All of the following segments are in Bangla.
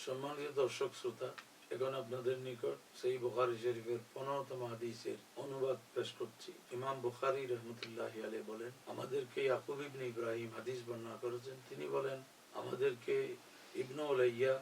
সম্মানিত দর্শক শ্রোতা, এখন আপনাদের নিকট সেই বুখারী শরীফের 15তম হাদিসের অনুবাদ পেশ করছি। ইমাম বুখারী রাহমাতুল্লাহি আলাইহি বলেন, আমাদেরকে ইয়াকুব ইবনে ইব্রাহিম হাদিস বর্ণনা করেছেন। তিনি বলেন, আমাদেরকে ইবনে উলাইয়া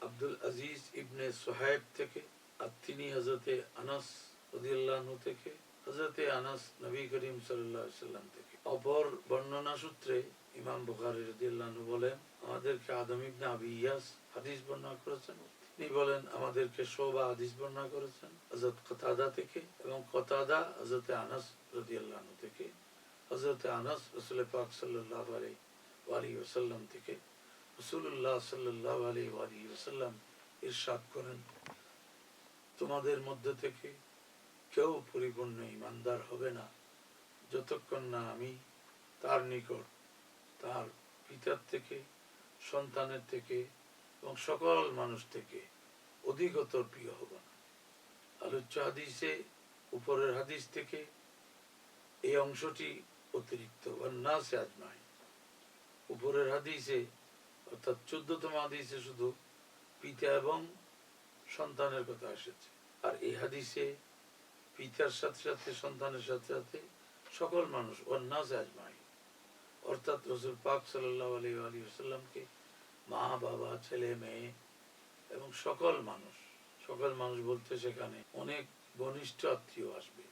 আব্দুল আজিজ ইবনে সুহাইব থেকে, আর তিনি হযরতে আনাস রাদিয়াল্লাহু আনহু থেকে, হযরতে আনাস নবী করিম সাল্লাল্লাহু আলাইহি ওয়াসাল্লাম থেকে। অপর বর্ণনা সূত্রে ইমাম বুখারী রাদিয়াল্লাহু আনহু বলেন, আমাদেরকে আদম ইবনে আবি ইয়াস হাদিস বর্ণনা করেছেন। তিনি বলেন, আমাদেরকে শুবা হাদিস বর্ণনা করেছেন হযরত কতাদা থেকে, এবং কতাদা হযরতে আনাস রাদিয়াল্লাহু আনহু থেকে। হযরতে আনাস রাসূল পাক সাল্লাল্লাহু আলাইহি ওয়াসাল্লাম থেকে, রাসূলুল্লাহ সাল্লাল্লাহু আলাইহি ওয়াসাল্লাম ইরশাদ করেন, তোমাদের মধ্যে থেকে কেউ পরিপূর্ণ ঈমানদার হবে না যতক্ষণ না আমি তার নিকট তার পিতার থেকে, সন্তানের থেকে এবং সকল মানুষ থেকে অধিকতর প্রিয় হব না। আলোচ্য হাদিসে উপরের হাদিস থেকে এই অংশটি অতিরিক্ত, ওয়ান্নাসে আজমাইন। উপরের হাদিসে অর্থাৎ 14তম হাদিসে শুধু পিতা এবং সন্তানের কথা এসেছে, আর এই হাদিসে পিতার সাথে সাথে, সন্তানের সাথে সাথে সকল মানুষ, ওয়ান্নাসে আজমাইন, অর্থাৎ রাসূল পাক সাল্লাল্লাহু আলাইহি ওয়াসাল্লামকে মা, বাবা, ছেলে, মেয়ে এবং সকল মানুষ বলতে সেখানে অনেক ঘনিষ্ঠ আত্মীয় আসবে,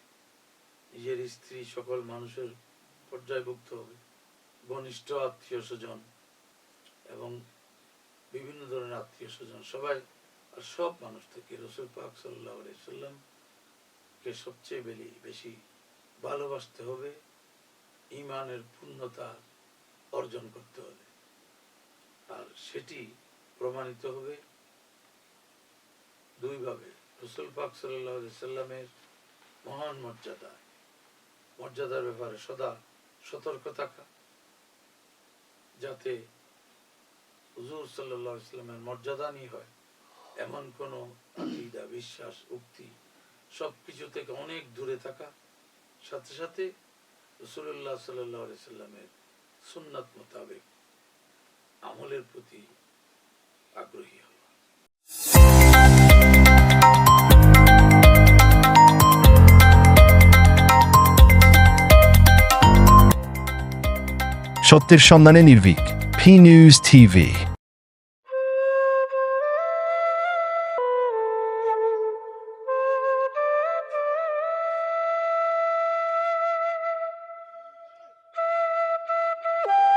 নিজের স্ত্রী, সকল মানুষের পর্যায়ভুক্ত হবে, ঘনিষ্ঠ আত্মীয় স্বজন এবং বিভিন্ন ধরনের আত্মীয় স্বজন, সবাই, আর সব মানুষ থেকে রাসূল পাক সাল্লাল্লাহু আলাইহি ওয়াসাল্লামকে সবচেয়ে বেশি ভালোবাসতে হবে, ঈমানের পূর্ণতা অর্জন করতে হবে। আর সেটি প্রমাণিত হবে দুইভাবে। রাসূল পাক সাল্লাল্লাহু আলাইহি ওয়াসাল্লামের মহান মর্যাদার ব্যাপারে সদা সতর্ক থাকা, যাতে হুজুর সাল্লাল্লাহু আলাইহি ওয়াসাল্লামের মর্যাদা নিয়ে হয় এমন কোন আকীদা, বিশ্বাস, উক্তি সবকিছু থেকে অনেক দূরে থাকা, সাথে সাথে রাসূলুল্লাহ সাল্লাল্লাহু আলাইহি ওয়াসাল্লামের সুন্নাত মোতাবেক আমলের প্রতি আগ্রহী হওয়া। সত্যের সন্ধানে নির্ভীক, P News TV।